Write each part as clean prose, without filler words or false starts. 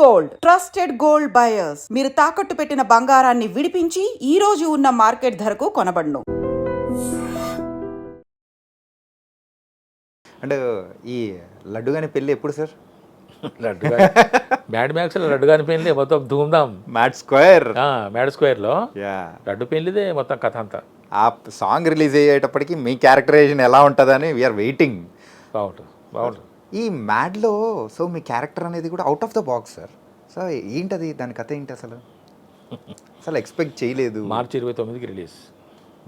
Gold trusted gold buyers మీరు తాకట్టు పెట్టిన బంగారాన్ని విడిపించి ఈ రోజు ఉన్న మార్కెట్ ధరకు కొనబడును. అంటే ఈ లడ్డు గాని పెళ్ళి ఎప్పుడు సార్? లడ్డుగా మ్యాడ్ మ్యాక్స్లో లడ్డు గాని పెళ్ళి మొత్తం ధూమ్ధామ్. మ్యాడ్ స్క్వేర్ మ్యాడ్ స్క్వేర్లో యా లడ్డు పెళ్ళిదే మొత్తం కథ అంతా. ఆ సాంగ్ రిలీజ్ అయ్యేటప్పటికి మీ క్యారెక్టరైజేషన్ ఎలా ఉంటుందని వీఆర్ వెయిటింగ్. బాగుంటుంది. ఈ మ్యాడ్లో సో మీ క్యారెక్టర్ అనేది కూడా out of the box sir. So ఏంటది, దాని కథ ఏంటి అసలు? అసలు ఎక్స్పెక్ట్ చేయలేదు. మార్చి 29కి రిలీజ్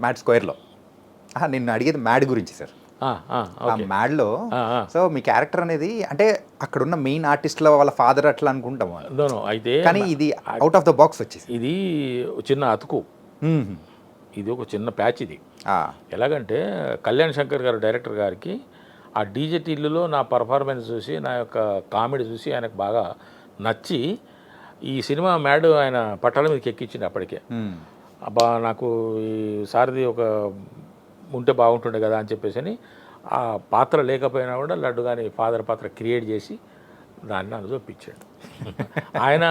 మ్యాడ్ స్క్వేర్లో. నిన్ను అడిగేది మ్యాడ్ గురించి సార్. ఆ మ్యాడ్లో సో మీ క్యారెక్టర్ అనేది అంటే అక్కడున్న మెయిన్ ఆర్టిస్ట్ల వాళ్ళ ఫాదర్ అట్లా అనుకుంటాము. అయితే కానీ ఇది అవుట్ ఆఫ్ ద బాక్స్ వచ్చేసి ఇది చిన్న అతుకు, ఇది ఒక చిన్న ప్యాచ్. ఇది ఎలాగంటే కళ్యాణ్ శంకర్ గారు డైరెక్టర్ గారికి ఆ డీజే టిల్లులో నా పర్ఫార్మెన్స్ చూసి, నా యొక్క కామెడీ చూసి ఆయనకు బాగా నచ్చి ఈ సినిమా మ్యాడ్ ఆయన పట్టాల మీదకి ఎక్కించింది. అప్పటికే అబ్బా నాకు ఈ సారథి ఒక ఉంటే బాగుంటుండే కదా అని చెప్పేసి ఆ పాత్ర లేకపోయినా కూడా లడ్డు కానీ ఫాదర్ పాత్ర క్రియేట్ చేసి దాన్ని నన్ను చూపించాడు. ఆయన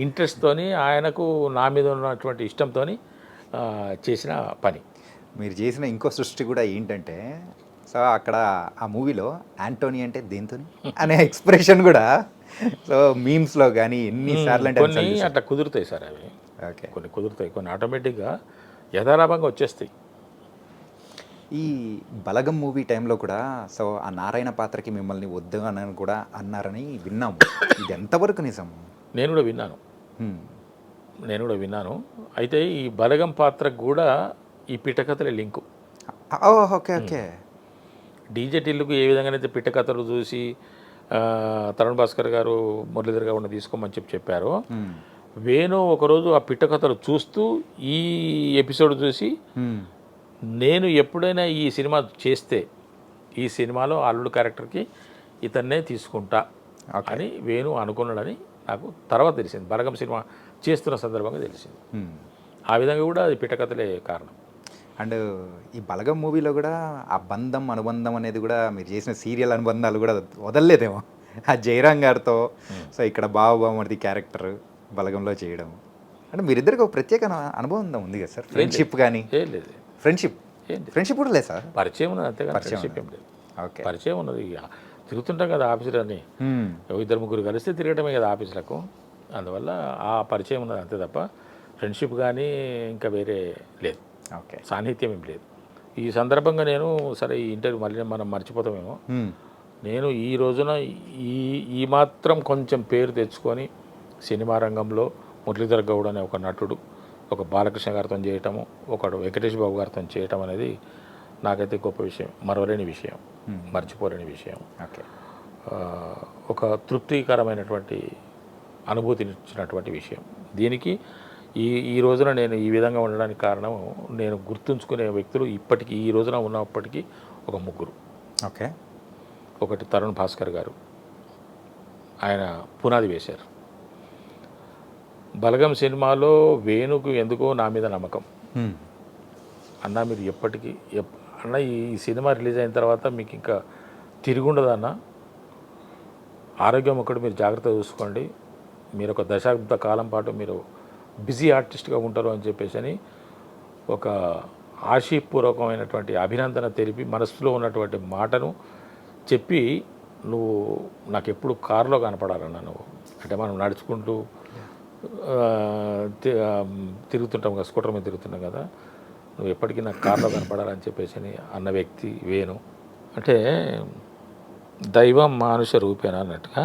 ఇంట్రెస్ట్తోని, ఆయనకు నా మీద ఉన్నటువంటి ఇష్టంతో చేసిన పని. మీరు చేసిన ఇంకో సృష్టి కూడా ఏంటంటే సో అక్కడ ఆ మూవీలో యాంటోనీ అంటే దేంతో అనే ఎక్స్ప్రెషన్ కూడా సో మీమ్స్లో కానీ ఎన్నిసార్లు అంటే కొన్ని అట్లా కుదురుతాయి సార్. అవి ఓకే, కొన్ని కుదురుతాయి, కొన్ని ఆటోమేటిక్గా యథాలాభంగా వచ్చేస్తాయి. ఈ బలగం మూవీ టైంలో కూడా సో ఆ నారాయణ పాత్రకి మిమ్మల్ని వద్దు అని కూడా అన్నారని విన్నాము. ఇది ఎంతవరకు నిజం? నేను కూడా విన్నాను. అయితే ఈ బలగం పాత్రకు కూడా ఈ పిట్టకథలే లింకు. Okay okay. డీజే టిల్లుకు ఏ విధంగానైతే పిట్టకథలు చూసి తరుణ్ భాస్కర్ గారు మురళీధర్ గారు తీసుకోమని చెప్పారు, వేణు ఒకరోజు ఆ పిట్టకథలు చూస్తూ ఈ ఎపిసోడ్ చూసి నేను ఎప్పుడైనా ఈ సినిమా చేస్తే ఈ సినిమాలో అల్లుడు క్యారెక్టర్కి ఇతన్నే తీసుకుంటా అని వేణు అనుకున్నాడని నాకు తర్వాత తెలిసింది. బలగం సినిమా చేస్తున్న సందర్భంగా తెలిసింది. ఆ విధంగా కూడా అది పిట్టకథలే కారణం. అండ్ ఈ బలగం మూవీలో కూడా ఆ బంధం అనుబంధం అనేది కూడా మీరు చేసిన సీరియల్ అనుబంధాలు కూడా వదలలేదేమో. ఆ జయరాం గారితో సో ఇక్కడ బావమరిది క్యారెక్టర్ బలగంలో చేయడం అంటే మీరిద్దరికి ఒక ప్రత్యేక అనుబంధం ఉంది కదా సార్? ఫ్రెండ్షిప్ కానీ లేదు, ఫ్రెండ్షిప్ కూడా లేదు సార్? పరిచయం ఉన్నది అంతేగా, ఫ్రెండ్షిప్ ఏం లేదు. ఓకే, పరిచయం ఉన్నది. తిరుగుతుంటాం కదా ఆఫీసులన్నీ, 2-3 కలిస్తే తిరగటమే కదా ఆఫీసులకు. అందువల్ల ఆ పరిచయం ఉన్నది అంతే తప్ప ఫ్రెండ్షిప్ కానీ ఇంకా వేరే లేదు. ఓకే, సాన్నిహిత్యం ఏం లేదు. ఈ సందర్భంగా నేను సరే ఈ ఇంటర్వ్యూ మళ్ళీ మనం మర్చిపోతామేమో, నేను ఈ రోజున ఈ మాత్రం కొంచెం పేరు తెచ్చుకొని సినిమా రంగంలో మురళీధర్ గౌడ్ అనే ఒక నటుడు, ఒక బాలకృష్ణ గారితో చేయటము, ఒకడు వెంకటేష్ బాబు గారితో చేయటం అనేది నాకైతే గొప్ప విషయం, మరవలేని విషయం, మర్చిపోలేని విషయం. ఓకే, ఒక తృప్తికరమైనటువంటి అనుభూతినిచ్చినటువంటి విషయం. దీనికి ఈ రోజున నేను ఈ విధంగా ఉండడానికి కారణం, నేను గుర్తుంచుకునే వ్యక్తులు ఇప్పటికీ ఈ రోజున ఉన్నప్పటికీ ఒక 3. ఓకే, ఒకటి తరుణ్ భాస్కర్ గారు, ఆయన పునాది వేశారు. బలగం సినిమాలో వేణుకు ఎందుకో నా మీద నమ్మకం. అన్న మీరు ఎప్పటికీ అన్న ఈ సినిమా రిలీజ్ అయిన తర్వాత మీకు ఇంకా తిరుగుండదన్న, ఆరోగ్యం ఒకటి మీరు జాగ్రత్తగా చూసుకోండి, మీరు ఒక దశాబ్ద కాలం పాటు మీరు బిజీ ఆర్టిస్ట్గా ఉంటారు అని చెప్పేసి ఒక ఆశీపూర్వకమైనటువంటి అభినందన తెలిపి మనసులో ఉన్నటువంటి మాటను చెప్పి, నువ్వు నాకు ఎప్పుడు కారులో కనపడాలన్నా, నువ్వు అంటే మనం నడుచుకుంటూ తిరుగుతుంటాం కదా, స్కూటర్ మీద తిరుగుతుంటాం కదా, నువ్వు ఎప్పటికీ నాకు కారులో కనపడాలని చెప్పేసి అన్న వ్యక్తి వేణు. అంటే దైవం మానుష రూపేనా అన్నట్టుగా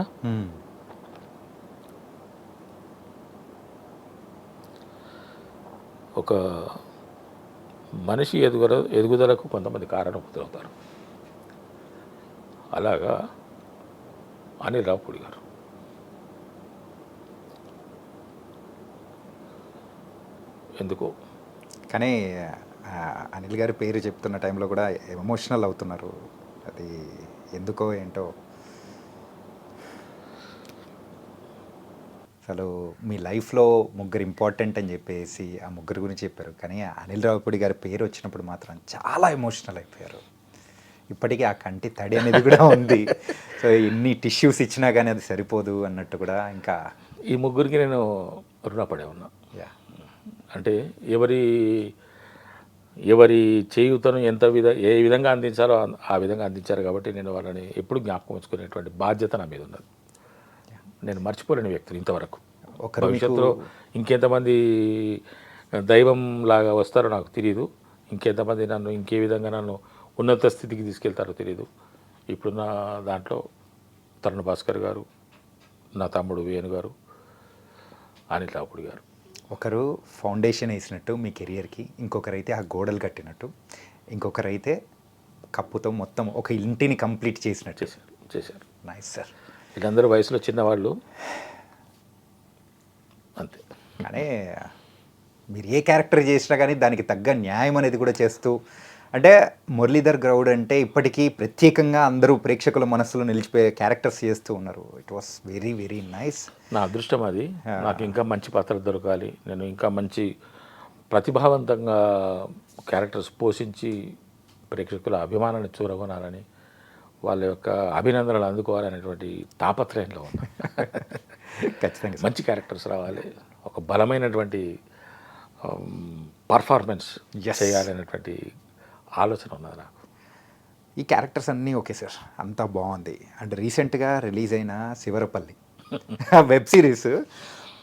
ఒక మనిషి ఎదుగుదలకు కొంతమంది కారణభూతులవుతారు. అలాగా అనిల్ రావుపూడి గారు ఎందుకో. కానీ అనిల్ గారి పేరు చెప్తున్న టైంలో కూడా ఎమోషనల్ అవుతున్నారు, అది ఎందుకో ఏంటో. అసలు మీ లైఫ్లో 3 ఇంపార్టెంట్ అని చెప్పేసి ఆ 3 గురించి చెప్పారు, కానీ అనిల్ రావుపూడి గారి పేరు వచ్చినప్పుడు మాత్రం చాలా ఎమోషనల్ అయిపోయారు. ఇప్పటికీ ఆ కంటి తడి అనేది కూడా ఉంది. సో ఎన్ని టిష్యూస్ ఇచ్చినా కానీ అది సరిపోదు అన్నట్టు కూడా ఇంకా ఈ ముగ్గురికి నేను రుణపడే ఉన్నా. యా అంటే ఎవరి చేయూతను ఏ విధంగా అందించాలో ఆ విధంగా అందించారు కాబట్టి నేను వాళ్ళని ఎప్పుడు జ్ఞాపకం ఉంచుకునేటువంటి బాధ్యత నా మీద ఉన్నది. నేను మర్చిపోలేని వ్యక్తులు ఇంతవరకు. భవిష్యత్తులో ఇంకెంతమంది దైవం లాగా వస్తారో నాకు తెలియదు, ఇంకెంతమంది నన్ను ఇంకే విధంగా నన్ను ఉన్నత స్థితికి తీసుకెళ్తారో తెలియదు. ఇప్పుడున్న దాంట్లో తరుణ్ భాస్కర్ గారు, నా తమ్ముడు వేణు గారు, అనిల్ రావుపూడి గారు. ఒకరు ఫౌండేషన్ వేసినట్టు మీ కెరియర్కి, ఇంకొకరైతే ఆ గోడలు కట్టినట్టు, ఇంకొకరైతే కప్పుతో మొత్తం ఒక ఇంటిని కంప్లీట్ చేసినట్టు చేశారు. Nice sir. వీళ్ళందరూ వయసులో చిన్నవాళ్ళు అంతే. కానీ మీరు ఏ క్యారెక్టర్ చేసినా కానీ దానికి తగ్గ న్యాయం అనేది కూడా చేస్తూ, అంటే మురళీధర్ గౌడ్ అంటే ఇప్పటికీ ప్రత్యేకంగా అందరూ ప్రేక్షకుల మనసులో నిలిచిపోయే క్యారెక్టర్స్ చేస్తూ ఉన్నారు. It was very very nice. నా అదృష్టం అది. నాకు ఇంకా మంచి పాత్రలు దొరకాలి, నేను ఇంకా మంచి ప్రతిభావంతంగా క్యారెక్టర్స్ పోషించి ప్రేక్షకుల అభిమానాన్ని చూరగొనాలని, వాళ్ళ యొక్క అభినందనలు అందుకోవాలనేటువంటి తాపత్రయంలో ఉన్నా. ఖచ్చితంగా మంచి క్యారెక్టర్స్ రావాలి, ఒక బలమైనటువంటి పర్ఫార్మెన్స్ చేయాలనేటువంటి ఆలోచన ఉన్నది నాకు. ఈ క్యారెక్టర్స్ అన్నీ ఓకే సార్, అంతా బాగుంది. అండ్ రీసెంట్గా రిలీజ్ అయిన శివరపల్లి వెబ్ సిరీస్,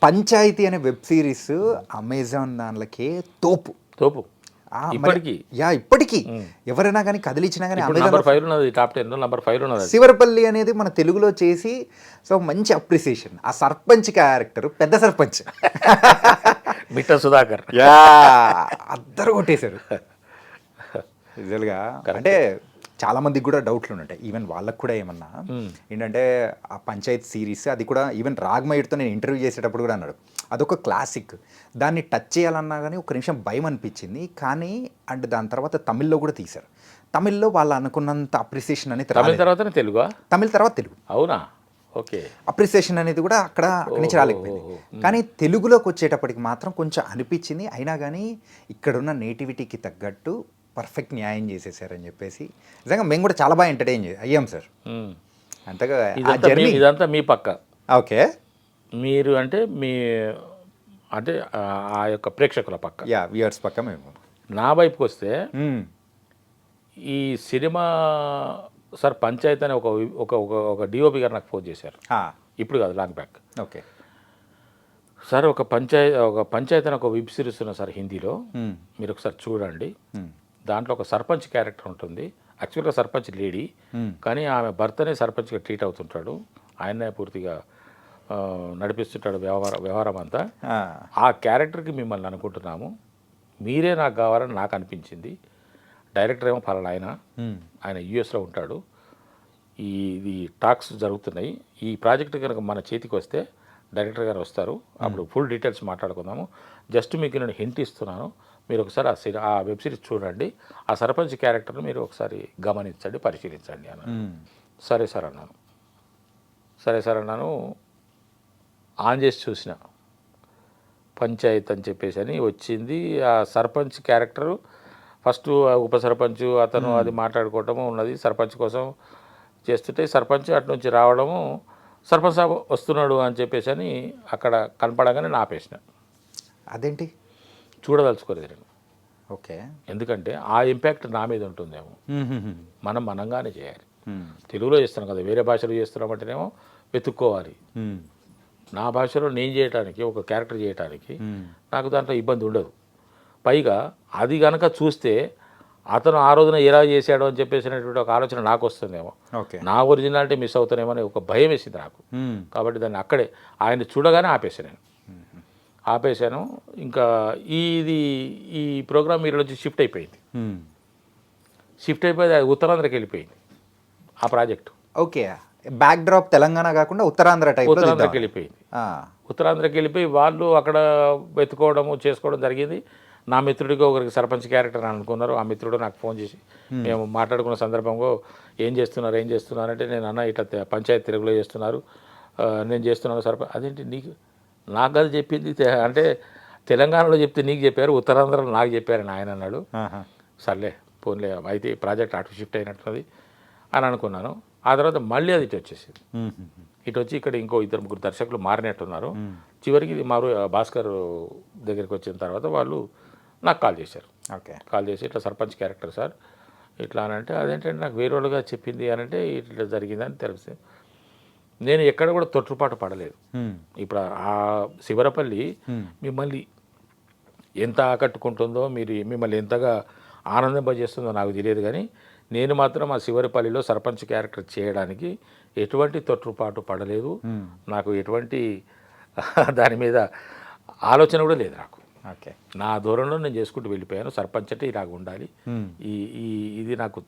పంచాయతీ అనే వెబ్ సిరీస్ అమెజాన్ దానిలోకే తోపు ఇప్పటికీ ఇప్పటికీ ఎవరైనా కానీ కదిలిచ్చినా కానీ నంబర్ 5 ఉన్నది, టాప్ 10 నంబర్ 5 ఉన్నది. శివరపల్లి అనేది మన తెలుగులో చేసి సో మంచి అప్రిసియేషన్. ఆ సర్పంచ్ క్యారెక్టర్, పెద్ద సర్పంచ్ మిట్ట సుధాకర్ అద్దరు కొట్టేశారు రిజల్గా. అంటే చాలా మందికి కూడా డౌట్లు ఉంటాయి, ఈవెన్ వాళ్ళకు కూడా ఏమన్నా ఏంటంటే ఆ పంచాయత్ సిరీస్ అది కూడా ఈవెన్ రాగ్మయ్యతో నేను ఇంటర్వ్యూ చేసేటప్పుడు కూడా అన్నాడు అదొక క్లాసిక్, దాన్ని టచ్ చేయాలన్నా కానీ ఒక నిమిషం భయం అనిపించింది. కానీ అండ్ దాని తర్వాత తమిళ్లో కూడా తీశారు. తమిళ్లో వాళ్ళు అనుకున్నంత అప్రిసియేషన్ అనేది తమిళ తర్వాత తెలుగు. అవునా? ఓకే. అప్రిసియేషన్ అనేది కూడా అక్కడి నుంచి రాలేకపోయింది. కానీ తెలుగులోకి వచ్చేటప్పటికి మాత్రం కొంచెం అనిపించింది. అయినా కానీ ఇక్కడున్న నేటివిటీకి తగ్గట్టు పర్ఫెక్ట్ న్యాయం చేసేసారని చెప్పేసి నిజంగా మేము కూడా చాలా బాగా ఎంటర్టైన్ అయ్యాం సార్. అంతగా ఇదంతా మీ పక్క. ఓకే. మీరు అంటే అంటే ఆ యొక్క ప్రేక్షకుల పక్క, వ్యూవర్స్ పక్క. మేము నా వైపుకి వస్తే ఈ సినిమా సార్ పంచాయతీ అని ఒక డిఓపి గారు నాకు ఫోన్ చేశారు. ఇప్పుడు కాదు, లాంగ్ బ్యాక్. ఓకే సార్, ఒక పంచాయతీ అని ఒక వెబ్ సిరీస్ ఉన్న సార్ హిందీలో, మీరు ఒకసారి చూడండి. దాంట్లో ఒక సర్పంచ్ క్యారెక్టర్ ఉంటుంది. యాక్చువల్గా సర్పంచ్ లేడీ, కానీ ఆమె భర్తనే సర్పంచ్గా ట్రీట్ అవుతుంటాడు. ఆయనే పూర్తిగా నడిపిస్తుంటాడు వ్యవహారం అంతా. ఆ క్యారెక్టర్కి మిమ్మల్ని అనుకుంటున్నాము, మీరే నాకు కావాలని నాకు అనిపించింది. డైరెక్టర్ ఏమో ఫలానా ఆయన యూఎస్లో ఉంటాడు. ఇది టాక్స్ జరుగుతున్నాయి. ఈ ప్రాజెక్ట్ కనుక మన చేతికి వస్తే డైరెక్టర్ గారు వస్తారు, అప్పుడు ఫుల్ డీటెయిల్స్ మాట్లాడుకుందాము. జస్ట్ మీకు నేను హింట్ ఇస్తున్నాను, మీరు ఒకసారి ఆ వెబ్ సిరీస్ చూడండి, ఆ సర్పంచ్ క్యారెక్టర్ను మీరు ఒకసారి గమనించండి, పరిశీలించండి అన్నాను. సరే సార్ అన్నాను. ఆన్ చేసి చూసిన పంచాయత్ అని చెప్పేసి అని వచ్చింది. ఆ సర్పంచ్ క్యారెక్టరు ఫస్ట్ ఉప సర్పంచ్ అతను అది మాట్లాడుకోవటము ఉన్నది. సర్పంచ్ కోసం చేస్తుంటే సర్పంచ్ అటు నుంచి రావడము, సర్పంచ్ సాబ్ వస్తున్నాడు అని చెప్పేసి అని అక్కడ కనపడగానే నా ఆపేసిన. అదేంటి చూడదలుచుకోలేదు నేను. ఓకే. ఎందుకంటే ఆ ఇంపాక్ట్ నా మీద ఉంటుందేమో, మనంగానే చేయాలి. తెలుగులో చేస్తున్నాం కదా, వేరే భాషలో చేస్తున్నామంటేనేమో వెతుక్కోవాలి. నా భాషలో నేను చేయటానికి, ఒక క్యారెక్టర్ చేయటానికి నాకు దాంట్లో ఇబ్బంది ఉండదు. పైగా అది కనుక చూస్తే అతను ఆ రోజున ఎలా చేశాడు అని చెప్పేసినటువంటి ఒక ఆలోచన నాకు వస్తుందేమో, నా ఒరిజినాలిటీ మిస్ అవుతానేమో అని ఒక భయం వేసింది నాకు. కాబట్టి దాన్ని అక్కడే ఆయన చూడగానే ఆపేసాను. ఇంకా ఈ ప్రోగ్రామ్ మీరు నుంచి షిఫ్ట్ అయిపోయింది. అది ఉత్తరాంధ్రకి వెళ్ళిపోయింది ఆ project. Okay. Back drop Telangana కాకుండా ఉత్తరాంధ్రకి వెళ్ళిపోయింది. ఉత్తరాంధ్రకి వెళ్ళిపోయి వాళ్ళు అక్కడ వెతుకోవడము చేసుకోవడం జరిగింది. నా మిత్రుడికి ఒకరికి సర్పంచ్ క్యారెక్టర్ అని అనుకున్నారు. ఆ మిత్రుడు నాకు ఫోన్ చేసి మేము మాట్లాడుకున్న సందర్భంలో ఏం చేస్తున్నారు అంటే, నేను అన్న ఇట్లా పంచాయతీ తెలుగులో చేస్తున్నారు, నేను చేస్తున్నాను సర్పంచ్. అదేంటి నాకు అది చెప్పింది అంటే తెలంగాణలో చెప్తే నీకు చెప్పారు, ఉత్తరాంధ్రలో నాకు చెప్పారని ఆయన అన్నాడు. సర్లే పోన్లే అయితే ప్రాజెక్ట్ అటు షిఫ్ట్ అయినట్టున్నది అని అనుకున్నాను. ఆ తర్వాత మళ్ళీ అది ఇటు వచ్చేసింది. ఇటు వచ్చి ఇక్కడ ఇంకో 2-3 దర్శకులు మారినట్టున్నారు. చివరికి ఇది మారు భాస్కర్ దగ్గరికి వచ్చిన తర్వాత వాళ్ళు నాకు కాల్ చేశారు. ఓకే. కాల్ చేసి ఇట్లా సర్పంచ్ క్యారెక్టర్ సార్ ఇట్లా అని అంటే, అదేంటంటే నాకు వేరే వాళ్ళుగా చెప్పింది అని అంటే ఇట్లా జరిగిందని తెలిసి నేను ఎక్కడ కూడా తొట్టుపాటు పడలేదు. ఇప్పుడు ఆ శివరపల్లి మిమ్మల్ని ఎంత ఆకట్టుకుంటుందో, మిమ్మల్ని ఎంతగా ఆనందింపజేస్తుందో నాకు తెలియదు, కానీ నేను మాత్రం ఆ శివరపల్లిలో సర్పంచ్ క్యారెక్టర్ చేయడానికి ఎటువంటి తొట్టుపాటు పడలేదు. నాకు ఎటువంటి దాని మీద ఆలోచన కూడా లేదు నాకు. ఓకే. నా దూరంలో నేను చేసుకుంటూ వెళ్ళిపోయాను. సర్పంచ్ అంటే ఇలాగ ఉండాలి, ఇది నాకు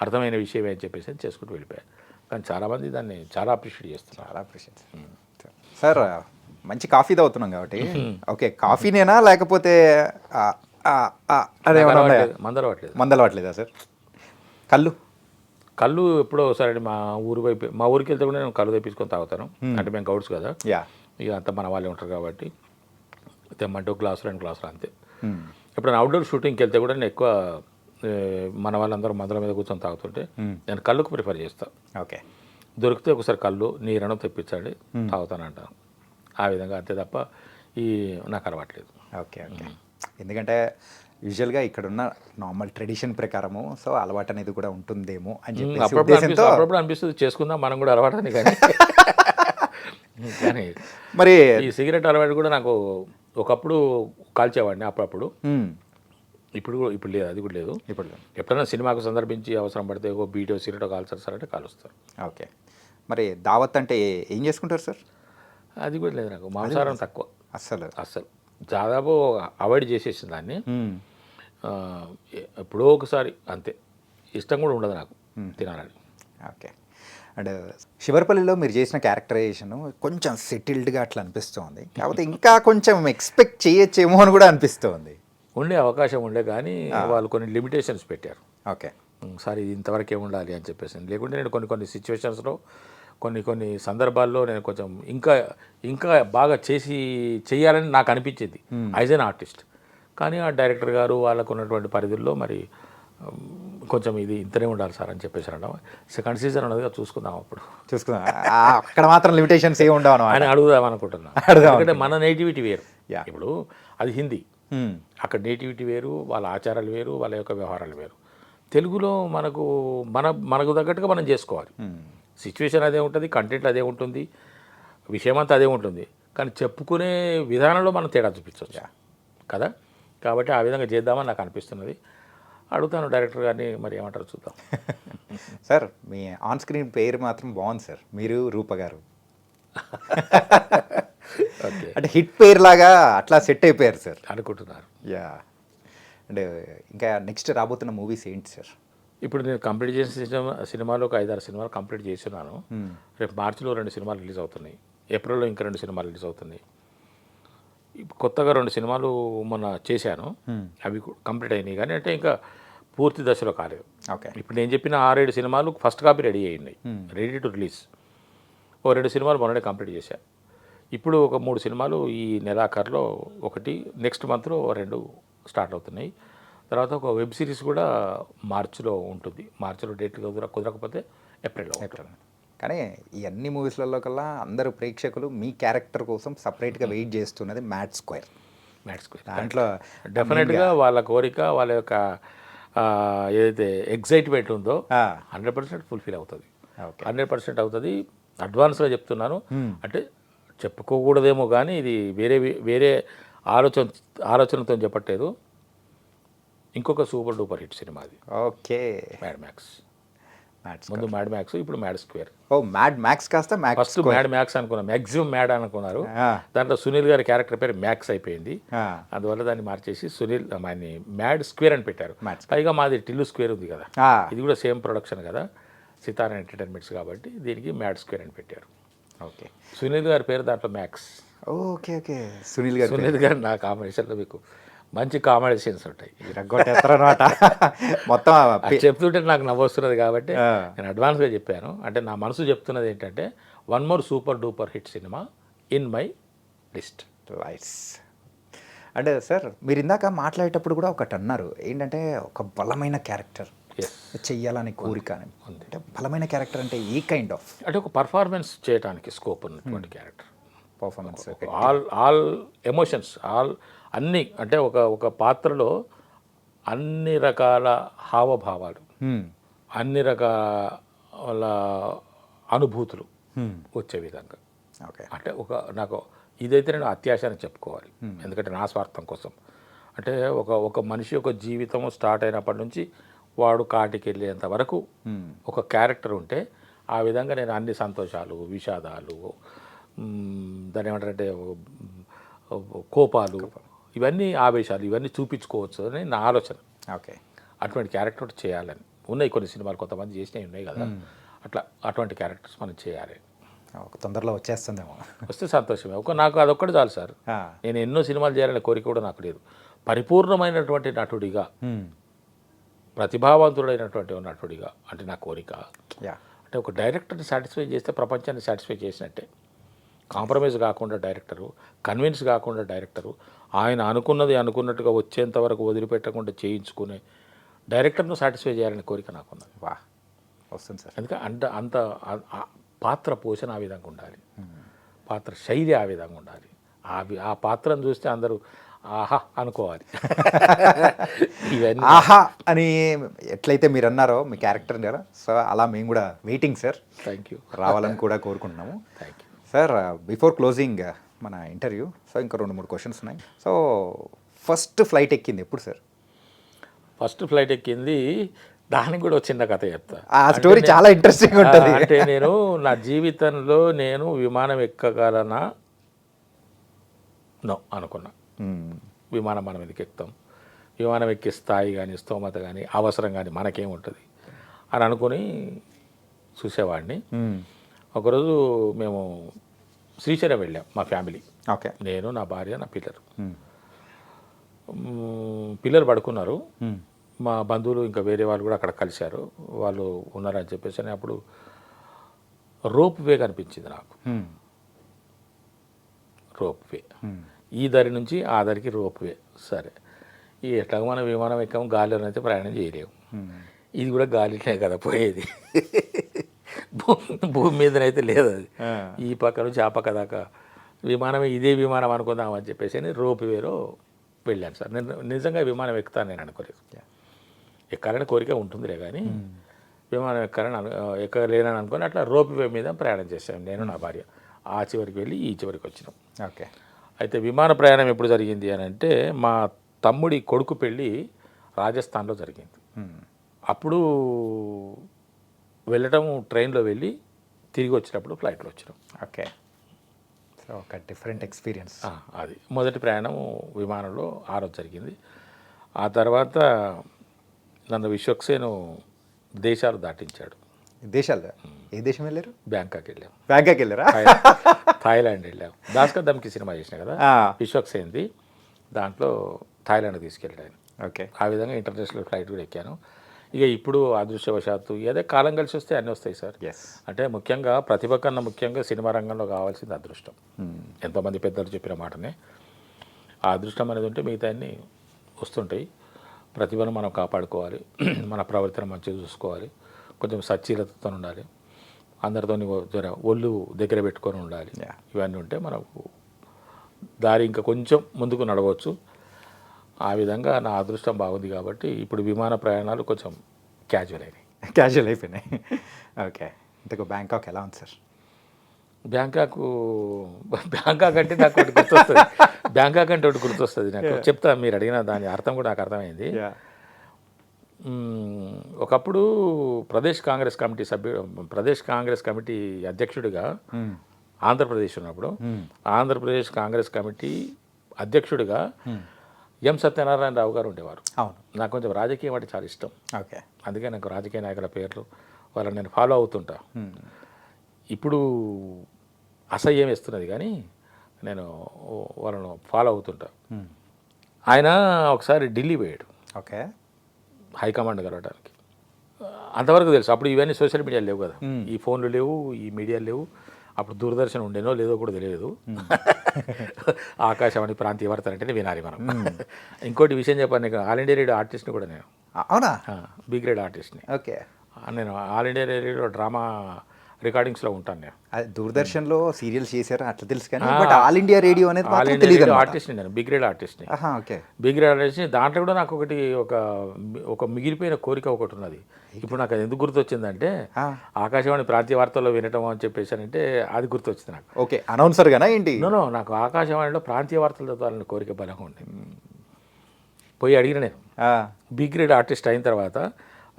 అర్థమైన విషయమే అని చెప్పేసి చేసుకుంటూ వెళ్ళిపోయాను. కానీ చాలామంది దాన్ని చాలా అప్రిషియేట్ చేస్తున్నారు. చాలా అప్రిషియేట్ సార్. మంచి కాఫీ తాగుతున్నాం కాబట్టి ఓకే, కాఫీనేనా లేకపోతే మందలవట్లేదా సార్? కళ్ళు ఎప్పుడో ఒకసారి మా ఊరికి వెళ్తే కూడా నేను కళ్ళు తెప్పించుకొని తాగుతాను. అంటే మేము గౌడ్స్ కదా, ఇక అంతా మన వాళ్ళే ఉంటారు కాబట్టి తెమ్మంటే 1 గ్లాసు 2 గ్లాసులు అంతే. ఎప్పుడైనా అవుట్డోర్ షూటింగ్కి వెళ్తే కూడా నేను ఎక్కువ మన వాళ్ళందరూ మందల మీద కూర్చొని తాగుతుంటే నేను కళ్ళుకు ప్రిఫర్ చేస్తాను. ఓకే. దొరికితే ఒకసారి కళ్ళు నీరను తెప్పించండి తాగుతానంటాను. ఆ విధంగా అంతే తప్ప నాకు అలవాట్లేదు. ఓకే. ఓకే. ఎందుకంటే యూజువల్గా ఇక్కడున్న నార్మల్ ట్రెడిషన్ ప్రకారము సో అలవాటు అనేది కూడా ఉంటుందేమో అని చెప్పి అప్పుడప్పుడు అనిపిస్తుంది చేసుకుందాం మనం కూడా అలవాటు అని. కానీ మరి ఈ సిగరెట్ అలవాటు కూడా నాకు ఒకప్పుడు కాల్చేవాడిని అప్పుడప్పుడు. ఇప్పుడు లేదు, అది కూడా లేదు. ఇప్పుడు ఎప్పుడైనా సినిమాకు సందర్భించి అవసరం పడితే ఒక బీటో సిగరెట్ కాల్చారు సార్ అంటే కాలుస్తారు. ఓకే. మరి దావత్ అంటే ఏం చేసుకుంటారు సార్? అది కూడా లేదు నాకు. మాంసాహారం తక్కువ, అస్సలు దాదాపు అవాయిడ్ చేసేసింది దాన్ని. ఎప్పుడో ఒకసారి అంతే, ఇష్టం కూడా ఉండదు నాకు తినాలని. ఓకే. అండ్ శివరపల్లిలో మీరు చేసిన క్యారెక్టరైజేషన్ కొంచెం సెటిల్డ్గా అట్లా అనిపిస్తుంది, కాకపోతే ఇంకా కొంచెం ఎక్స్పెక్ట్ చేయొచ్చేమో అని కూడా అనిపిస్తుంది. ఉండే అవకాశం ఉండే, కానీ వాళ్ళు కొన్ని లిమిటేషన్స్ పెట్టారు. ఓకే. సార్ ఇది ఇంతవరకే ఉండాలి అని చెప్పేసి. లేకుంటే నేను కొన్ని సిచ్యువేషన్స్లో కొన్ని సందర్భాల్లో నేను కొంచెం ఇంకా బాగా చేయాలని నాకు అనిపించేది యాజ్ ఎన్ ఆర్టిస్ట్. కానీ ఆ డైరెక్టర్ గారు వాళ్ళకు ఉన్నటువంటి పరిధుల్లో మరి కొంచెం ఇది ఇంతనే ఉండాలి సార్ అని చెప్పేసి అనడం. సెకండ్ సీజన్ ఉన్నదిగా చూసుకుందాం, అప్పుడు చూసుకుందాం. అక్కడ మాత్రం లిమిటేషన్స్ ఏమి ఉండవు అని అడుగుదాం అనుకుంటున్నాను. ఎందుకంటే మన నేటివిటీ వేరు. ఇప్పుడు అది హిందీ, అక్కడ నేటివిటీ వేరు, వాళ్ళ ఆచారాలు వేరు, వాళ్ళ యొక్క వ్యవహారాలు వేరు. తెలుగులో మనకు తగ్గట్టుగా మనం చేసుకోవాలి. సిచ్యువేషన్ అదే ఉంటుంది, కంటెంట్ అదే ఉంటుంది, విషయం అంతా అదే ఉంటుంది, కానీ చెప్పుకునే విధానంలో మనం తేడా చూపించవచ్చు కదా. కాబట్టి ఆ విధంగా చేద్దామని నాకు అనిపిస్తున్నది. అడుగుతాను డైరెక్టర్ గారిని, మరి ఏమంటారు చూద్దాం. సార్ మీ ఆన్ స్క్రీన్ పేరు మాత్రం బాగుంది సార్, మీరు రూప గారు. ఓకే. అంటే హిట్ పేరు లాగా అట్లా సెట్ అయిపోయారు సార్ అనుకుంటున్నారు. యా. అండ్ ఇంకా నెక్స్ట్ రాబోతున్న మూవీస్ ఏంటి సార్? ఇప్పుడు నేను కంప్లీట్ చేసిన సినిమాలో ఒక 5-6 సినిమాలు కంప్లీట్ చేస్తున్నాను. రేపు మార్చిలో 2 సినిమాలు రిలీజ్ అవుతున్నాయి, ఏప్రిల్లో ఇంకా 2 సినిమాలు రిలీజ్ అవుతున్నాయి. కొత్తగా 2 సినిమాలు మొన్న చేశాను, అవి కంప్లీట్ అయినాయి, కానీ అంటే ఇంకా పూర్తి దశలో కాలేదు. ఓకే. ఇప్పుడు నేను చెప్పిన 6-7 సినిమాలు ఫస్ట్ కాపీ రెడీ అయినాయి, రెడీ టు రిలీజ్. 2 సినిమాలు మొన్ననే కంప్లీట్ చేశాను. ఇప్పుడు ఒక 3 సినిమాలు ఈ నెలాఖరులో, ఒకటి నెక్స్ట్ మంత్లో 2 స్టార్ట్ అవుతున్నాయి. తర్వాత ఒక వెబ్ సిరీస్ కూడా మార్చిలో ఉంటుంది. మార్చిలో డేట్ కుదరకపోతే ఏప్రిల్లో. కానీ ఈ అన్ని మూవీస్లలో కల్లా అందరూ ప్రేక్షకులు మీ క్యారెక్టర్ కోసం సపరేట్గా వెయిట్ చేస్తున్నది మ్యాడ్ స్క్వేర్. దాంట్లో డెఫినెట్గా వాళ్ళ కోరిక, వాళ్ళ యొక్క ఏదైతే ఎగ్జైట్మెంట్ ఉందో 100% ఫుల్ఫిల్ అవుతుంది. 100% అవుతుంది. అడ్వాన్స్గా చెప్తున్నాను. అంటే చెప్పుకోకూడదేమో కానీ ఇది వేరే ఆలోచనతో చెప్పట్లేదు. ఇంకొక సూపర్ డూపర్ హిట్ సినిమా అది. ఓకే. Mad max. ముందు మ్యాడ్ మ్యాక్స్, ఇప్పుడు మ్యాడ్ స్క్వేర్. ఓ మ్యాడ్ మ్యాక్స్ కాస్త ఫస్ట్ మ్యాడ్ మ్యాక్స్ అనుకున్నాం, మ్యాక్సిమం మ్యాడ్ అనుకున్నారు. దాంట్లో సునీల్ గారి క్యారెక్టర్ పేరు మ్యాక్స్ అయిపోయింది, అందువల్ల దాన్ని మార్చేసి సునీల్ మ్యాడ్ స్క్వేర్ అని పెట్టారు. పైగా మాది టిల్లు స్క్వేర్ ఉంది కదా, ఇది కూడా సేమ్ ప్రొడక్షన్ కదా, సితారా ఎంటర్టైన్మెంట్స్, కాబట్టి దీనికి మ్యాడ్ స్క్వేర్ అని పెట్టారు. ఓకే. సునీల్ గారి పేరు దాంట్లో మ్యాక్స్. ఓకే. ఓకే. సునీల్ గారు నా కాంబినేషన్లో మీకు మంచి కామెడీ సీన్స్ ఉంటాయి. మొత్తం చెప్తుంటే నాకు నవ్వొస్తున్నది కాబట్టి నేను అడ్వాన్స్గా చెప్పాను. అంటే నా మనసు చెప్తున్నది ఏంటంటే 1 more super duper hit cinema in my list. అంటే సార్ మీరు ఇందాక మాట్లాడేటప్పుడు కూడా ఒకటి అన్నారు ఏంటంటే ఒక బలమైన క్యారెక్టర్ ఎస్ చెయ్యాలని కోరిక అని అంటే బలమైన క్యారెక్టర్ అంటే ఈ కైండ్ ఆఫ్ అంటే ఒక పర్ఫార్మెన్స్ చేయడానికి స్కోప్ ఉన్నటువంటి క్యారెక్టర్, పర్ఫార్మెన్స్ ఆల్ ఎమోషన్స్ అన్నీ, అంటే ఒక పాత్రలో అన్ని రకాల హావభావాలు, అన్ని రకాల అనుభూతులు వచ్చే విధంగా. ఓకే అంటే నాకు ఇదైతే నేను అత్యాశ అని చెప్పుకోవాలి, ఎందుకంటే నా స్వార్థం కోసం. అంటే ఒక మనిషి యొక్క జీవితం స్టార్ట్ అయినప్పటి నుంచి వాడు కాటికి వెళ్ళేంత వరకు ఒక క్యారెక్టర్ ఉంటే ఆ విధంగా నేను అన్ని సంతోషాలు, విషాదాలు, దాని ఏమంటారంటే కోపాలు, ఇవన్నీ ఆవేశాలు, ఇవన్నీ చూపించుకోవచ్చు అని నా ఆలోచన. ఓకే అటువంటి క్యారెక్టర్ చేయాలని ఉన్నాయి కొన్ని సినిమాలు, కొంతమంది చేసినవి ఉన్నాయి కదా, అటువంటి క్యారెక్టర్స్ మనం చేయాలి. తొందరలో వచ్చేస్తుందేమో. వస్తే సంతోషమే. నాకు అదొక్కటి చాలు సార్. నేను ఎన్నో సినిమాలు చేయాలనే కోరిక కూడా నాకు లేదు. పరిపూర్ణమైనటువంటి నటుడిగా, ప్రతిభావంతుడైనటువంటి నటుడిగా అంటే నా కోరిక. అంటే ఒక డైరెక్టర్ని సాటిస్ఫై చేస్తే ప్రపంచాన్ని సాటిస్ఫై చేసినట్టే. కాంప్రమైజ్ కాకుండా డైరెక్టరు, కన్విన్స్ కాకుండా డైరెక్టరు, ఆయన అనుకున్నది అనుకున్నట్టుగా వచ్చేంత వరకు వదిలిపెట్టకుండా చేయించుకునే డైరెక్టర్ను సాటిస్ఫై చేయాలనే కోరిక నాకున్నది. వస్తుంది సార్. ఎందుకంటే అంత పాత్ర పోషణ ఆ విధంగా ఉండాలి, పాత్ర శైలి ఆ విధంగా ఉండాలి. ఆ పాత్రను చూస్తే అందరూ ఆహా అనుకోవాలి. ఇవన్నీ ఆహా అని ఎట్లయితే మీరు అన్నారో మీ క్యారెక్టర్ కదా, సో అలా మేము కూడా వెయిటింగ్ సార్. Thank you. రావాలని కూడా కోరుకుంటున్నాము. Thank you sir. Before closing మన ఇంటర్వ్యూ, సో ఇంకా 2-3 క్వశ్చన్స్ ఉన్నాయి. సో ఫస్ట్ ఫ్లైట్ ఎక్కింది ఎప్పుడు సార్? ఫస్ట్ ఫ్లైట్ ఎక్కింది, దానికి కూడా ఒక చిన్న కథ చెప్తా. ఆ స్టోరీ చాలా ఇంట్రెస్టింగ్ ఉంటుంది. అంటే నేను నా జీవితంలో నేను విమానం ఎక్కగలనా నో అనుకున్నా. విమానం మనం ఎందుకు ఎక్కుతాం, విమానం ఎక్కే స్థాయి కానీ స్తోమత కానీ అవసరం కానీ మనకేముంటుంది అని అనుకుని చూసేవాడిని. ఒకరోజు మేము శ్రీశైలం వెళ్ళాం మా ఫ్యామిలీ. ఓకే. నేను, నా భార్య, నా పిల్లలు. పిల్లలు పడుకున్నారు. మా బంధువులు ఇంకా వేరే వాళ్ళు కూడా అక్కడ కలిశారు. వాళ్ళు ఉన్నారని చెప్పేసి అని అప్పుడు రోప్ వే కనిపించింది నాకు. రోప్ వే, ఈ దారి నుంచి ఆ దారికి రోప్ వే. సరే, ఎట్లాగో మనం విమానం ఎక్కాము, గాలిలోనైతే ప్రయాణం చేయలేము. ఇది కూడా గాలిలోనే కదా పోయేది, భూమి మీదనైతే లేదు అది. ఈ పక్క నుంచి ఆ పక్క దాకా విమానమే, ఇదే విమానం అనుకుందాం అని చెప్పేసి అని రోప్ వేలో వెళ్ళాను సార్. నేను నిజంగా విమానం ఎక్కుతాను నేను అనుకోలేదు. ఎక్కాలని కోరిక ఉంటుందిలే కానీ విమానం ఎక్కలేనని అనుకుని అట్లా రోప్ వే మీద ప్రయాణం చేశాను నేను, నా భార్య. ఆ చివరికి వెళ్ళి ఈ చివరికి వచ్చినాం. ఓకే. అయితే విమాన ప్రయాణం ఎప్పుడు జరిగింది అని అంటే మా తమ్ముడి కొడుకు పెళ్ళి రాజస్థాన్లో జరిగింది. అప్పుడు వెళ్ళటం ట్రైన్లో వెళ్ళి తిరిగి వచ్చినప్పుడు ఫ్లైట్లో వచ్చినాం. ఓకే. సో ఒక డిఫరెంట్ ఎక్స్పీరియన్స్. అది మొదటి ప్రయాణం విమానంలో ఆ రోజు జరిగింది. ఆ తర్వాత నన్ను విశ్వక్సేను దేశాలు దాటించాడు. దేశాలు? ఏ దేశం వెళ్ళారు? బ్యాంకాక్ వెళ్ళాం. బ్యాంకాక్ వెళ్ళారా? థాయిలాండ్ వెళ్ళాం. భాస్కర్ దమ్కి సినిమా చేసిన కదా విశ్వక్సేన్ది, దాంట్లో థాయిలాండ్ తీసుకెళ్ళాను. ఓకే. ఆ విధంగా ఇంటర్నేషనల్ ఫ్లైట్ కూడా ఎక్కాను. ఇక ఇప్పుడు అదృష్టవశాత్తు ఏదో కాలం కలిసి వస్తే అన్నీ వస్తాయి సార్. అంటే ముఖ్యంగా ప్రతిభ కన్నా ముఖ్యంగా సినిమా రంగంలో కావాల్సింది అదృష్టం. ఎంతోమంది పెద్దలు చెప్పిన మాటనే, ఆ అదృష్టం అనేది ఉంటే మిగతా అన్నీ వస్తుంటాయి. ప్రతిభను మనం కాపాడుకోవాలి, మన ప్రవర్తన మంచిగా చూసుకోవాలి, కొంచెం సచ్చీలతతో ఉండాలి, అందరితో ఒళ్ళు దగ్గర పెట్టుకొని ఉండాలి. ఇవన్నీ ఉంటే మనకు దారి ఇంకా కొంచెం ముందుకు నడవచ్చు. ఆ విధంగా నా అదృష్టం బాగుంది కాబట్టి ఇప్పుడు విమాన ప్రయాణాలు కొంచెం క్యాజువల్ అయిపోయినాయి. ఓకే. ఇంతకు బ్యాంకాక్ ఎలా ఉంది సార్? బ్యాంకాక్ అంటే నాకు ఒకటి గుర్తొస్తుంది. బ్యాంకాక్ అంటే ఒకటి గుర్తొస్తుంది నాకు, చెప్తా. మీరు అడిగిన దాని అర్థం కూడా నాకు అర్థమైంది. ఒకప్పుడు ప్రదేశ్ కాంగ్రెస్ కమిటీ అధ్యక్షుడిగా ఆంధ్రప్రదేశ్ ఉన్నప్పుడు ఆంధ్రప్రదేశ్ కాంగ్రెస్ కమిటీ అధ్యక్షుడిగా ఎం సత్యనారాయణరావు గారు ఉండేవారు. అవును. నాకు కొంచెం రాజకీయం అంటే చాలా ఇష్టం. ఓకే. అందుకే నాకు రాజకీయ నాయకుల పేర్లు వాళ్ళని నేను ఫాలో అవుతుంటా. ఇప్పుడు అసహ్యం వేస్తున్నది కానీ నేను వాళ్ళను ఫాలో అవుతుంటా. ఆయన ఒకసారి ఢిల్లీ పోయాడు. ఓకే. హైకమాండ్ కలవడానికి. అంతవరకు తెలుసు. అప్పుడు ఇవన్నీ సోషల్ మీడియాలు లేవు కదా, ఈ ఫోన్లు లేవు, ఈ మీడియాలు లేవు. అప్పుడు దూరదర్శన్ ఉండేనో లేదో కూడా తెలియదు. ఆకాశవాణి ప్రాంతీయ వార్తలు అంటేనే వినాలి మనం. ఇంకోటి విషయం చెప్పాను, నీకు ఆల్ ఇండియా రేడియో ఆర్టిస్ట్ని కూడా నేను. అవునా? బి గ్రేడ్ ఆర్టిస్ట్ని. ఓకే. నేను ఆల్ ఇండియా రేడియో డ్రామా రికార్డింగ్స్లో ఉంటాను నేను. దూరదర్శన్లో సీరియల్స్ చేశారు అట్లా తెలుసు కానీ బట్ ఆల్ ఇండియా రేడియో అనేది ఆల్ మాత్రం ఇండియా తెలియదు రేడియో ఆర్టిస్ట్ని నేను, బి గ్రేడ్ ఆర్టిస్ట్ని. ఓకే. బి గ్రేడ్ ఆర్టిస్ట్ని. దాంట్లో కూడా నాకు ఒక మిగిలిపోయిన కోరిక ఒకటి ఉన్నది. ఇప్పుడు నాకు అది ఎందుకు గుర్తొచ్చిందంటే ఆకాశవాణి ప్రాంతీయ వార్తల్లో వినటం అని చెప్పేసానంటే అది గుర్తొచ్చింది నాకు. ఓకే, అనౌన్సర్గానా ఏంటి? నో నాకు ఆకాశవాణిలో ప్రాంతీయ వార్తలు చదవాలని కోరిక బలంగా ఉంది. పోయి అడిగిన నేను. బి గ్రేడ్ ఆర్టిస్ట్ అయిన తర్వాత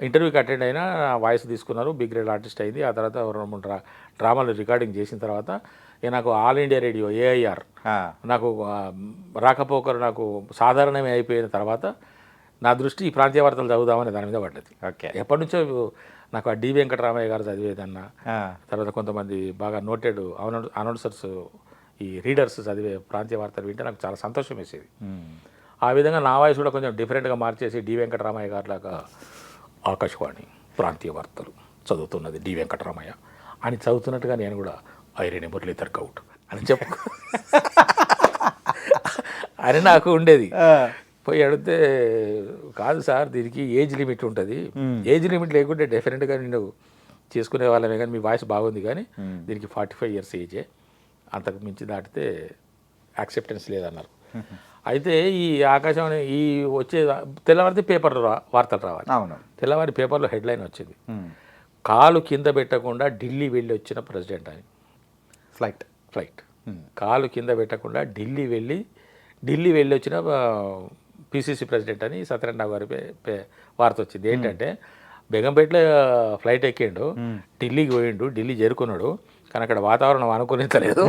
ఇంటర్వ్యూకి అటెండ్ అయినా వాయిస్ తీసుకున్నారు, బి గ్రేడ్ ఆర్టిస్ట్ అయింది. ఆ తర్వాత 2-3 డ్రామాలు రికార్డింగ్ చేసిన తర్వాత నాకు ఆల్ ఇండియా రేడియో ఏఐఆర్ నాకు రాకపోకరు నాకు సాధారణమే అయిపోయిన తర్వాత నా దృష్టి ఈ ప్రాంతీయ వార్తలు చదువుదామని దాని మీద పడ్డది. ఓకే. ఎప్పటి నుంచో నాకు ఆ డి వెంకటరామయ్య గారు చదివేదన్న, తర్వాత కొంతమంది బాగా నోటెడ్ అనౌన్సర్స్ ఈ రీడర్స్ చదివే ప్రాంతీయ వార్తలు వింటే నాకు చాలా సంతోషం వేసేది. ఆ విధంగా నా వాయిస్ కూడా కొంచెం డిఫరెంట్గా మార్చేసి డి వెంకటరామయ్య గారి లాగా ఆకాశవాణి ప్రాంతీయ వార్తలు చదువుతున్నది డి వెంకటరామయ్య అని చదువుతున్నట్టుగా నేను కూడా ఐరేని మురళీధర్ గౌడ్ అని చెప్పు అని నాకు ఉండేది. పోయి అడిగితే కాదు సార్ దీనికి ఏజ్ లిమిట్ ఉంటుంది, ఏజ్ లిమిట్ లేకుంటే డెఫినెట్గా నేను చేసుకునే వాళ్ళమే కానీ మీ వాయిస్ బాగుంది కానీ దీనికి 45 years ఏజే, అంతకు మించి దాటితే యాక్సెప్టెన్స్ లేదన్నారు. అయితే ఈ ఆకాశవాణి ఈ వచ్చే తెల్లవారితే పేపర్ వార్తలు రావాలి. అవును. తెల్లవారి పేపర్లో హెడ్లైన్ వచ్చింది, కాలు కింద పెట్టకుండా ఢిల్లీ వెళ్ళి వచ్చిన ప్రెసిడెంట్ అని. ఫ్లైట్ కాలు కింద పెట్టకుండా ఢిల్లీ వెళ్ళి వచ్చిన పిసిసి ప్రెసిడెంట్ అని సత్యనారాయణ గారి వార్త వచ్చింది. ఏంటంటే బేగంపేటలో ఫ్లైట్ ఎక్కిండు, ఢిల్లీకి పోయిండు, ఢిల్లీ చేరుకున్నాడు, కానీ అక్కడ వాతావరణం అనుకూలించలేదు.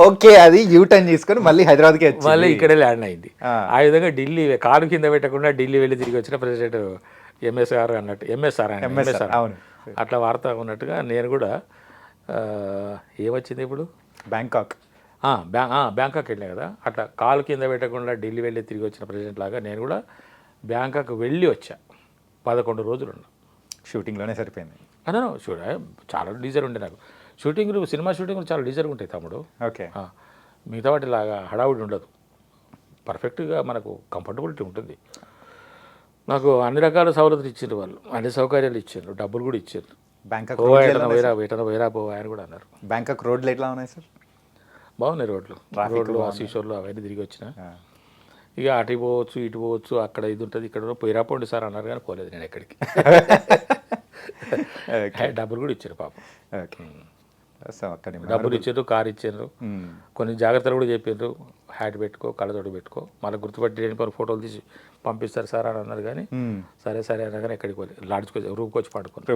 ఓకే, అది యూటర్న్ తీసుకొని మళ్ళీ హైదరాబాద్కి మళ్ళీ ఇక్కడే ల్యాండ్ అయింది. ఆ విధంగా ఢిల్లీ కాలు కింద పెట్టకుండా ఢిల్లీ వెళ్ళి తిరిగి వచ్చిన ప్రెసిడెంట్ ఎంఎస్ఆర్ అన్నట్టు, ఎంఎస్ఆర్ అట్లా వార్త ఉన్నట్టుగా నేను కూడా ఏమొచ్చింది ఇప్పుడు బ్యాంకాక్ వెళ్ళా కదా, అట్లా కాలు కింద పెట్టకుండా ఢిల్లీ వెళ్ళి తిరిగి వచ్చిన ప్రెసిడెంట్ లాగా నేను కూడా బ్యాంకాక్ వెళ్ళి వచ్చా. 11 రోజులు ఉన్నా. షూటింగ్లోనే సరిపోయింది. అదే చాలా డీజర్ ఉండే నాకు. షూటింగ్లు సినిమా షూటింగ్లు చాలా డీజర్గా ఉంటాయి తమ్ముడు. ఓకే. మిగతా వాటిలాగా హడావుడి ఉండదు, పర్ఫెక్ట్గా మనకు కంఫర్టబిలిటీ ఉంటుంది. నాకు అన్ని రకాల సౌలతులు ఇచ్చారు వాళ్ళు, అన్ని సౌకర్యాలు ఇచ్చారు, డబ్బులు కూడా ఇచ్చారు. బ్యాంకాక్ వేరా పో ఆయన కూడా అన్నారు. బ్యాంకాక్ రోడ్లు ఎట్లా ఉన్నాయి సార్? బాగున్నాయి రోడ్లు, ఆశీషోర్లు అవన్నీ తిరిగి వచ్చిన. ఇక అటు పోవచ్చు ఇటు పోవచ్చు, అక్కడ ఇది ఉంటుంది ఇక్కడ పోయిరాపోండి సార్ అన్నారు కానీ పోలేదు నేను ఎక్కడికి. డబ్బులు కూడా ఇచ్చారు పాపం. డబ్బులు ఇచ్చారు, కారు ఇచ్చారు, కొన్ని జాగ్రత్తలు కూడా చెప్పారు. హ్యాట్ పెట్టుకో, కళ్ళతోటి పెట్టుకో, మళ్ళీ గుర్తుపట్టి కొన్ని ఫోటోలు తీసి పంపిస్తారు సార్ అని అన్నారు. కానీ సరే అన్నా కానీ ఎక్కడికి పోలేదు, రూమ్కి వచ్చి పడుకుని.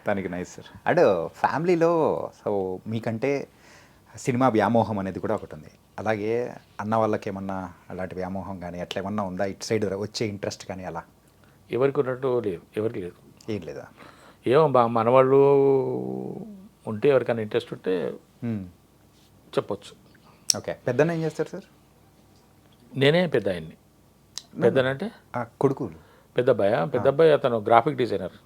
దానికి నైస్ సార్. అండ్ ఫ్యామిలీలో సో మీకంటే సినిమా వ్యామోహం అనేది కూడా ఒకటి ఉంది, అలాగే అన్న వాళ్ళకి ఏమన్నా అలాంటి వ్యామోహం కానీ అట్లా ఏమన్నా ఉందా? ఇటు సైడ్ వచ్చే ఇంట్రెస్ట్ కానీ అలా ఎవరికి ఉన్నట్టు లేదు, ఎవరికి లేదు. ఏం లేదా? ఏమో మనవాళ్ళు ఉంటే ఎవరికైనా ఇంట్రెస్ట్ ఉంటే చెప్పొచ్చు. ఓకే. పెద్దన్న ఏం చేస్తారు సార్? నేనే పెద్ద ఆయన్ని. పెద్దనంటే కొడుకులు. పెద్దబ్బాయి అతను గ్రాఫిక్ డిజైనర్,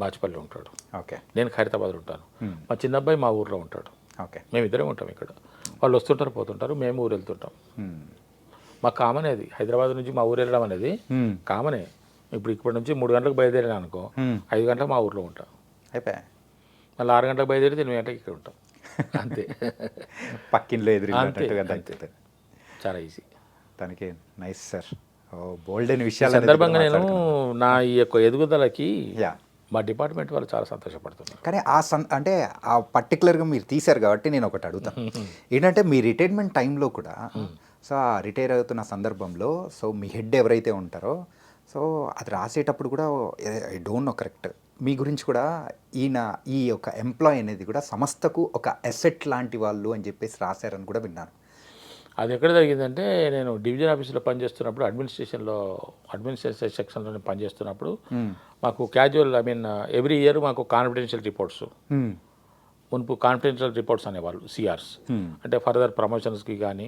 బాచుపల్లి ఉంటాడు. ఓకే. నేను ఖైరతాబాద్లో ఉంటాను. మా చిన్నబ్బాయి మా ఊర్లో ఉంటాడు. ఓకే. మేమిద్దరం ఉంటాం ఇక్కడ. వాళ్ళు వస్తుంటారు పోతుంటారు, మేము ఊరు వెళ్తుంటాం. మాకు కామనే అది, హైదరాబాద్ నుంచి మా ఊరు వెళ్ళడం అనేది కామనే. ఇప్పటి నుంచి 3 గంటలకు బయలుదేరినా అనుకో, 5 గంటలకు మా ఊర్లో ఉంటాం. అయిపోయా. మళ్ళీ 6 గంటలకు బయలుదేరితే 8 గంటలకు ఇక్కడ ఉంటాం. అంతే. పక్కింట్లో ఎదురు చాలా ఈజీ. దానికి నైస్ సార్. బోల్డ్ అయిన విషయాలు సందర్భంగా నేను నా ఈ యొక్క ఎదుగుదలకి మా డిపార్ట్మెంట్ వాళ్ళు చాలా సంతోషపడుతున్నారు. కానీ అంటే ఆ పర్టికులర్గా మీరు తీశారు కాబట్టి నేను ఒకటి అడుగుతాను. ఏంటంటే మీ రిటైర్మెంట్ టైంలో కూడా సో ఆ రిటైర్ అవుతున్న సందర్భంలో సో మీ హెడ్ ఎవరైతే ఉంటారో సో అది రాసేటప్పుడు కూడా ఐ డోంట్ నో కరెక్ట్ మీ గురించి కూడా ఈ యొక్క ఎంప్లాయ్ అనేది కూడా సంస్థకు ఒక అసెట్ లాంటి వాళ్ళు అని చెప్పేసి రాశారని కూడా విన్నాను. అది ఎక్కడ జరిగిందంటే, నేను డివిజన్ ఆఫీస్లో పనిచేస్తున్నప్పుడు అడ్మినిస్ట్రేషన్ సెక్షన్లో పనిచేస్తున్నప్పుడు మాకు క్యాజువల్ ఎవ్రీ ఇయర్ మాకు కాన్ఫిడెన్షియల్ రిపోర్ట్స్, మునుపు కాన్ఫిడెన్షియల్ రిపోర్ట్స్ అనేవాళ్ళు, సిఆర్స్. అంటే ఫర్దర్ ప్రమోషన్స్కి కానీ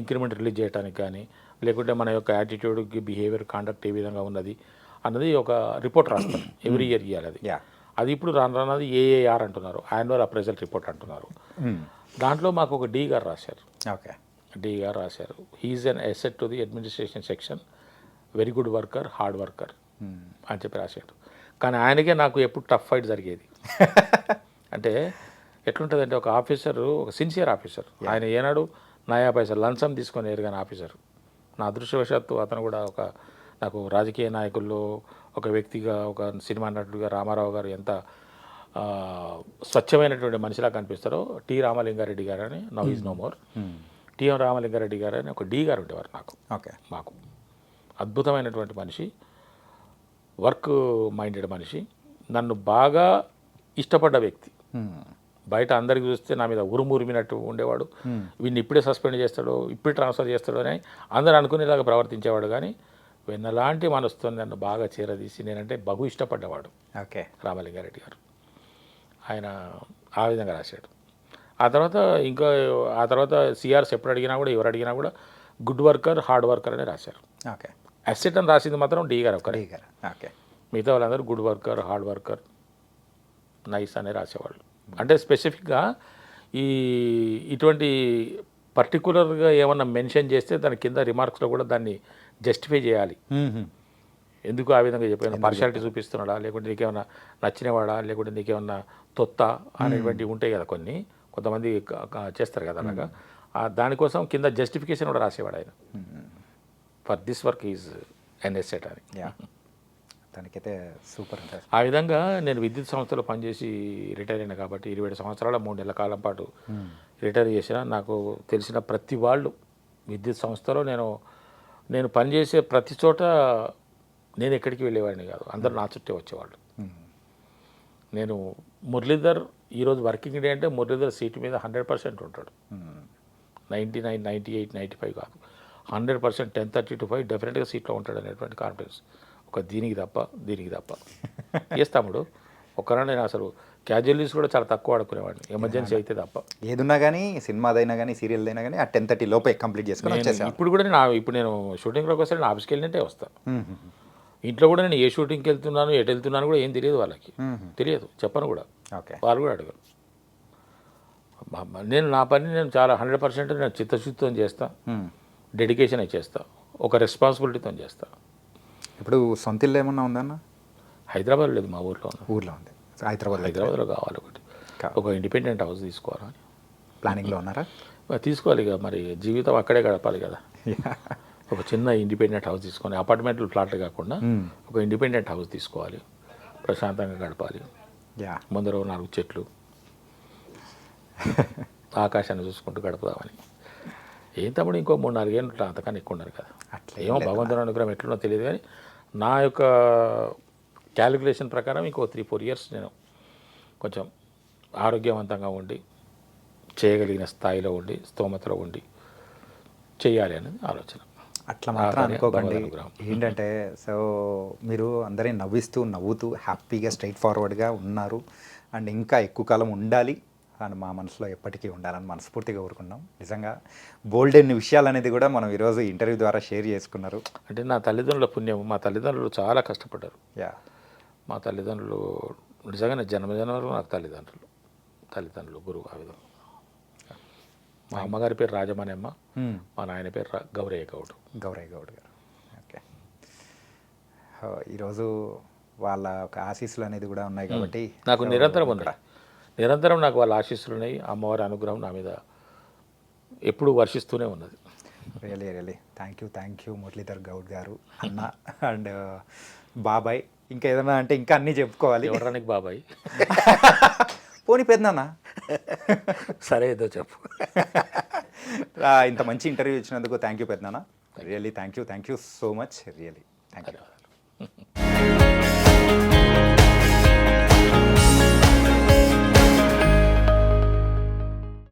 ఇంక్రిమెంట్ రిలీజ్ చేయడానికి కానీ, లేకుంటే మన యొక్క యాటిట్యూడ్కి బిహేవియర్ కాండక్ట్ ఏ విధంగా ఉన్నది అన్నది ఒక రిపోర్ట్ రాస్తాం. ఎవ్రీ ఇయర్ ఇవ్వాలి అది. అది ఇప్పుడు రాను రానది ఏఏఆర్ అంటున్నారు, యాన్యువల్ అప్రైజల్ రిపోర్ట్ అంటున్నారు. దాంట్లో మాకు ఒక డి గారు రాశారు. ఓకే. డి గారు రాశారు, he's an asset to the administration section, very good worker, hard worker అని చెప్పి రాశాడు. కానీ ఆయనకే నాకు ఎప్పుడు టఫ్ ఫైట్ జరిగేది. అంటే ఎట్లుంటుందంటే ఒక ఆఫీసరు, ఒక సిన్సియర్ ఆఫీసర్, ఆయన ఏనాడు నయా పైసా లంచం తీసుకొని ఎరగాని ఆఫీసర్. నా అదృష్టవశాత్తు అతను కూడా నాకు రాజకీయ నాయకుల్లో ఒక వ్యక్తిగా, ఒక సినిమా నటుడిగా రామారావు గారు ఎంత స్వచ్ఛమైనటువంటి మనిషిలా కనిపిస్తారో, టి రామలింగారెడ్డి గారు అని, now is no more, TM Ramalingareddy గారు అని ఒక డి గారు ఉండేవారు మాకు. అద్భుతమైనటువంటి మనిషి, వర్క్ మైండెడ్ మనిషి, నన్ను బాగా ఇష్టపడ్డ వ్యక్తి. బయట అందరికి చూస్తే నా మీద ఉరుమురిమినట్టు ఉండేవాడు, వీడిని ఇప్పుడే సస్పెండ్ చేస్తాడు, ఇప్పుడే ట్రాన్స్ఫర్ చేస్తాడు అని అందరూ అనుకునేలాగా ప్రవర్తించేవాడు. కానీ వెన్నలాంటి మనసుతో నన్ను బాగా చేరదీసి, నేనంటే బహు ఇష్టపడ్డవాడు రామలింగారెడ్డి గారు. ఆయన ఆ విధంగా రాశాడు. ఆ తర్వాత సిఆర్స్ ఎప్పుడు అడిగినా కూడా, ఎవరు అడిగినా కూడా గుడ్ వర్కర్, హార్డ్ వర్కర్ అని రాశారు. అసెట్ అని రాసింది మాత్రం డి గారు ఒకరే. మిగతా వాళ్ళందరూ good worker, hard worker, nice అనే రాసేవాళ్ళు. అంటే స్పెసిఫిక్గా ఇటువంటి పర్టికులర్గా ఏమన్నా మెన్షన్ చేస్తే దాని కింద రిమార్క్స్లో కూడా దాన్ని జస్టిఫై చేయాలి. ఎందుకు ఆ విధంగా చెప్పాను, పార్షాలిటీ చూపిస్తున్నాడా, లేకుంటే నీకేమన్నా నచ్చినవాడా, లేకుంటే నీకేమన్నా తొత్త అనేటువంటివి ఉంటాయి కదా, కొంతమంది చేస్తారు కదా అలాగా. దానికోసం కింద జస్టిఫికేషన్ కూడా రాసేవాడు ఆయన. For this work is an asset అని. దానికైతే సూపర్. ఆ విధంగా నేను విద్యుత్ సంస్థలో పనిచేసి రిటైర్ అయినా కాబట్టి 27 సంవత్సరాల 3 నెలల కాలం పాటు రిటైర్ చేసిన. నాకు తెలిసిన ప్రతి వాళ్ళు విద్యుత్ సంస్థలో నేను పనిచేసే ప్రతి చోట నేను ఎక్కడికి వెళ్ళేవాడిని కాదు, అందరూ నా చుట్టే వచ్చేవాళ్ళు. నేను మురళీధర్ ఈరోజు వర్కింగ్ డే అంటే మురళీధర్ సీటు మీద 100% ఉంటాడు. 99, 98, 95 కాదు, 100%, 10:30 to 5 డెఫినెట్గా సీట్లో ఉంటాడు అనేటువంటి కాన్ఫిడెన్స్. ఒక దీనికి తప్ప ఎస్ తమ్ముడు, ఒక్కరా నేను అసలు క్యాజువల్లీస్ కూడా చాలా తక్కువ వాడుకునేవాడిని, ఎమర్జెన్సీ అయితే తప్ప. ఏదున్నా కానీ, సినిమాదైనా కానీ, సీరియల్ అయినా కానీ ఆ 10:30 లోపే కంప్లీట్ చేసుకుని వచ్చేసాను. ఇప్పుడు కూడా నేను షూటింగ్లోకి వస్తే నేను ఆఫీస్కి వెళ్ళినట్టే వస్తాను. ఇంట్లో కూడా నేను ఏ షూటింగ్కి వెళ్తున్నాను, ఎటు వెళ్తున్నాను కూడా ఏం తెలియదు వాళ్ళకి, తెలియదు, చెప్పను కూడా, వాళ్ళు కూడా అడగరు. నేను నా పని నేను చాలా 100% నేను చిత్తశుద్ధితో చేస్తాను, డెడికేషన్ అయి చేస్తాను, ఒక రెస్పాన్సిబిలిటీతో చేస్తాను. ఇప్పుడు సొంత ఇల్లు ఏమన్నా ఉందన్న? హైదరాబాద్ లేదు, మా ఊర్లో ఉంది. హైదరాబాద్లో కావాలి ఒక ఇండిపెండెంట్ హౌస్ తీసుకోవాలని ప్లానింగ్లో ఉన్నారా? తీసుకోవాలి ఇక, మరి జీవితం అక్కడే గడపాలి కదా. ఒక చిన్న ఇండిపెండెంట్ హౌస్ తీసుకొని, అపార్ట్మెంట్లు, ఫ్లాట్లు కాకుండా ఒక ఇండిపెండెంట్ హౌస్ తీసుకోవాలి, ప్రశాంతంగా గడపాలి. ముందర 4 చెట్లు, ఆకాశాన్ని చూసుకుంటూ గడుపుదామని. ఏం తమ్ముడు, ఇంకో 3-4 ఏళ్ళు ఉంటా, అంతకన్నా ఎక్కువ ఉన్నారు కదా. ఏమో భగవంతుని అనుగ్రహం ఎట్లున్నో తెలియదు, కానీ నా యొక్క క్యాలిక్యులేషన్ ప్రకారం ఇంకో 3-4 ఇయర్స్ నేను కొంచెం ఆరోగ్యవంతంగా ఉండి, చేయగలిగిన స్థాయిలో ఉండి, స్తోమతలో ఉండి చేయాలి అనేది ఆలోచన. అట్లా మాత్రం అనుకోకండి. ఏంటంటే మీరు అందరినీ నవ్వుతూ హ్యాపీగా స్ట్రైట్ ఫార్వర్డ్గా ఉన్నారు, అండ్ ఇంకా ఎక్కువ కాలం ఉండాలి అని మా మనసులో ఎప్పటికీ ఉండాలని మనస్ఫూర్తిగా కోరుకున్నాం. నిజంగా బోల్డెన్ విషయాలు అనేది కూడా మనం ఈరోజు ఇంటర్వ్యూ ద్వారా షేర్ చేసుకున్నారు. అంటే నా తల్లిదండ్రుల పుణ్యం, మా తల్లిదండ్రులు చాలా కష్టపడ్డారు. మా తల్లిదండ్రులు నిజంగానే జన్మజన్మలు నాకు తల్లిదండ్రులు గురువు. ఆ విధంగా మా అమ్మగారి పేరు రాజమణమ్మ, మా నాయన పేరు గౌరయ్య గౌడ్ గారు. ఓకే, ఈరోజు వాళ్ళ ఒక ఆశీస్సులు అనేది కూడా ఉన్నాయి కాబట్టి నాకు నిరంతరం నాకు వాళ్ళ ఆశీస్సులు ఉన్నాయి. అమ్మవారి అనుగ్రహం నా మీద ఎప్పుడు వర్షిస్తూనే ఉన్నది. Really thank you Muralidhar Goud గారు అన్న అండ్ బాబాయ్. ఇంకా ఏదన్నా అంటే ఇంకా అన్నీ చెప్పుకోవాలి. ఎవరానికి బాబాయ్? పోనీ పెద్దనాన్న. సరే, ఏదో చెప్పు. ఇంత మంచి ఇంటర్వ్యూ ఇచ్చినందుకు థ్యాంక్ యూ పెద్దనాన్న. Really thank you so much. Really thank you.